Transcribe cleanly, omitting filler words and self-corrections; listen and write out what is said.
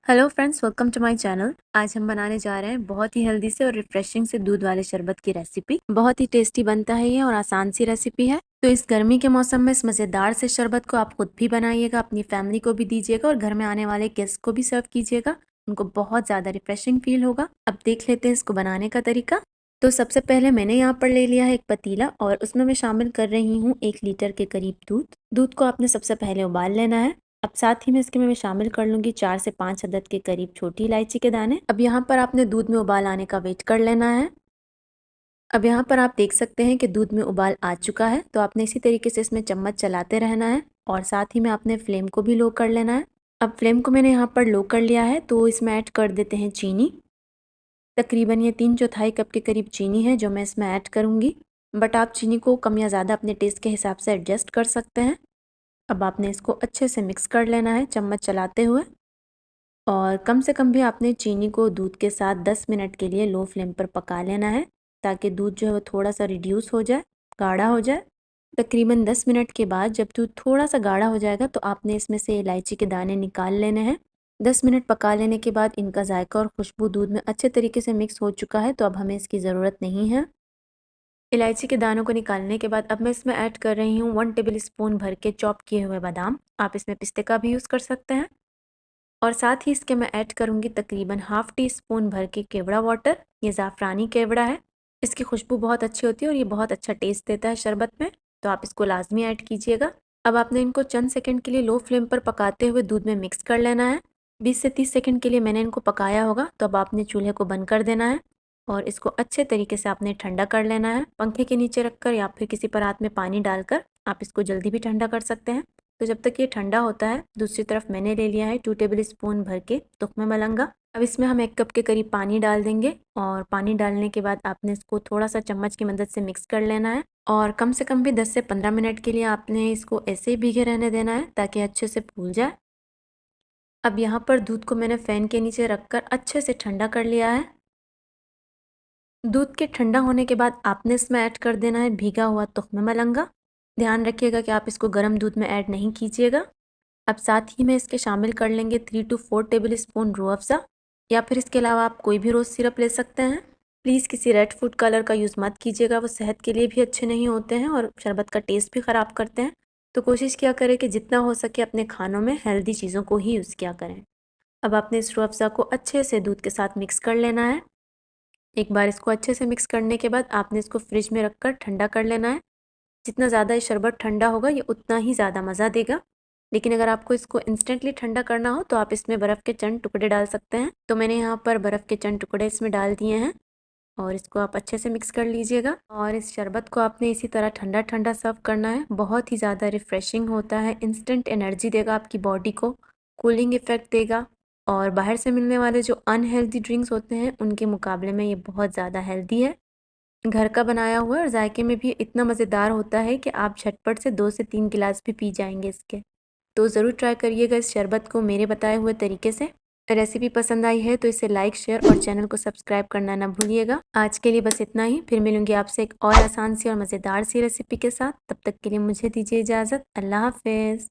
Hello friends, welcome to my channel. आज हम बनाने जा रहे हैं बहुत ही हेल्दी से और रिफ्रेशिंग से दूध वाले शरबत की रेसिपी। बहुत ही टेस्टी बनता है ये और आसान सी रेसिपी है। तो इस गर्मी के मौसम में इस मज़ेदार से शरबत को आप खुद भी बनाइएगा, अपनी फैमिली को भी दीजिएगा और घर में आने वाले गेस्ट को भी सर्व कीजिएगा। उनको बहुत ज़्यादा रिफ्रेशिंग फील होगा। अब देख लेते हैं इसको बनाने का तरीका। तो सबसे पहले मैंने यहाँ पर ले लिया है एक पतीला और उसमें मैं शामिल कर रही हूँ 1 लीटर के करीब दूध। दूध को आपने सबसे पहले उबाल लेना है। अब साथ ही में इसके में मैं शामिल कर लूंगी 4 से 5 अदद के करीब छोटी इलायची के दाने। अब यहाँ पर आपने दूध में उबाल आने का वेट कर लेना है। अब यहाँ पर आप देख सकते हैं कि दूध में उबाल आ चुका है, तो आपने इसी तरीके से इसमें चम्मच चलाते रहना है और साथ ही में आपने फ्लेम को भी लो कर लेना है। अब फ्लेम को मैंने यहाँ पर लो कर लिया है, तो इसमें ऐड कर देते हैं चीनी। तकरीबन ये 3/4 कप के करीब चीनी है जो मैं इसमें ऐड करूँगी, बट आप चीनी को कम या ज़्यादा अपने टेस्ट के हिसाब से एडजस्ट कर सकते हैं। अब आपने इसको अच्छे से मिक्स कर लेना है चम्मच चलाते हुए और कम से कम भी आपने चीनी को दूध के साथ 10 मिनट के लिए लो फ्लेम पर पका लेना है, ताकि दूध जो है वो थोड़ा सा रिड्यूस हो जाए, गाढ़ा हो जाए। तकरीबन 10 मिनट के बाद जब दूध थोड़ा सा गाढ़ा हो जाएगा तो आपने इसमें से इलायची के दाने निकाल लेने हैं। 10 मिनट पका लेने के बाद इनका जायका और खुशबू दूध में अच्छे तरीके से मिक्स हो चुका है, तो अब हमें इसकी ज़रूरत नहीं है। इलायची के दानों को निकालने के बाद अब मैं इसमें ऐड कर रही हूँ 1 टेबल स्पून भर के चॉप किए हुए बादाम। आप इसमें पिस्ते का भी यूज़ कर सकते हैं और साथ ही इसके मैं ऐड करूँगी तकरीबन हाफ टी स्पून भर के केवड़ा वाटर। ये ज़ाफ़रानी केवड़ा है, इसकी खुशबू बहुत अच्छी होती है और ये बहुत अच्छा टेस्ट देता है शरबत में, तो आप इसको लाजमी ऐड कीजिएगा। अब आपने इनको चंद सेकंड के लिए लो फ्लेम पर पकाते हुए दूध में मिक्स कर लेना है। 20 से 30 सेकंड के लिए मैंने इनको पकाया होगा, तो अब आपने चूल्हे को बंद कर देना है और इसको अच्छे तरीके से आपने ठंडा कर लेना है। पंखे के नीचे रखकर या फिर किसी परात में पानी डालकर आप इसको जल्दी भी ठंडा कर सकते हैं। तो जब तक ये ठंडा होता है, दूसरी तरफ मैंने ले लिया है 2 टेबल स्पून भर के तुख्मे मलंगा। अब इसमें हम 1 कप के करीब पानी डाल देंगे और पानी डालने के बाद आपने इसको थोड़ा सा चम्मच की मदद से मिक्स कर लेना है और कम से कम भी 10 से 15 मिनट के लिए आपने इसको ऐसे ही भीगे रहने देना है, ताकि अच्छे से फूल जाए। अब यहाँ पर दूध को मैंने फ़ैन के नीचे रखकर अच्छे से ठंडा कर लिया है। दूध के ठंडा होने के बाद आपने इसमें ऐड कर देना है भीगा हुआ तुख्मे मलंगा। ध्यान रखिएगा कि आप इसको गर्म दूध में ऐड नहीं कीजिएगा। अब साथ ही में इसके शामिल कर लेंगे 3 to 4 table spoon Rooh Afza, या फिर इसके अलावा आप कोई भी रोज़ सिरप ले सकते हैं। प्लीज़ किसी रेड फूड कलर का यूज़ मत कीजिएगा, वो सेहत के लिए भी अच्छे नहीं होते हैं और शरबत का टेस्ट भी ख़राब करते हैं। तो कोशिश किया करें कि जितना हो सके अपने खानों में हेल्दी चीज़ों को ही यूज़ किया करें। अब आपने इस रूह अफ़ज़ा को अच्छे से दूध के साथ मिक्स कर लेना है। एक बार इसको अच्छे से मिक्स करने के बाद आपने इसको फ्रिज में रखकर ठंडा कर लेना है। जितना ज़्यादा ये शरबत ठंडा होगा ये उतना ही ज़्यादा मज़ा देगा। लेकिन अगर आपको इसको इंस्टेंटली ठंडा करना हो तो आप इसमें बर्फ़ के चंद टुकड़े डाल सकते हैं। तो मैंने यहाँ पर बर्फ़ के चंद टुकड़े इसमें डाल दिए हैं और इसको आप अच्छे से मिक्स कर लीजिएगा और इस शरबत को आपने इसी तरह ठंडा ठंडा सर्व करना है। बहुत ही ज़्यादा रिफ़्रेशिंग होता है, इंस्टेंट एनर्जी देगा आपकी बॉडी को, कूलिंग इफ़ेक्ट देगा और बाहर से मिलने वाले जो अनहेल्दी ड्रिंक्स होते हैं उनके मुकाबले में ये बहुत ज़्यादा हेल्दी है। घर का बनाया हुआ है और जायके में भी इतना मज़ेदार होता है कि आप झटपट से 2 से 3 गिलास भी पी जाएंगे इसके। तो ज़रूर ट्राई करिएगा इस शरबत को मेरे बताए हुए तरीके से। रेसिपी पसंद आई है तो इसे लाइक, शेयर और चैनल को सब्सक्राइब करना ना भूलिएगा। आज के लिए बस इतना ही, फिर मिलूंगी आपसे एक और आसान सी और मज़ेदार सी रेसिपी के साथ। तब तक के लिए मुझे दीजिए इजाज़त। अल्लाह हाफ़िज़।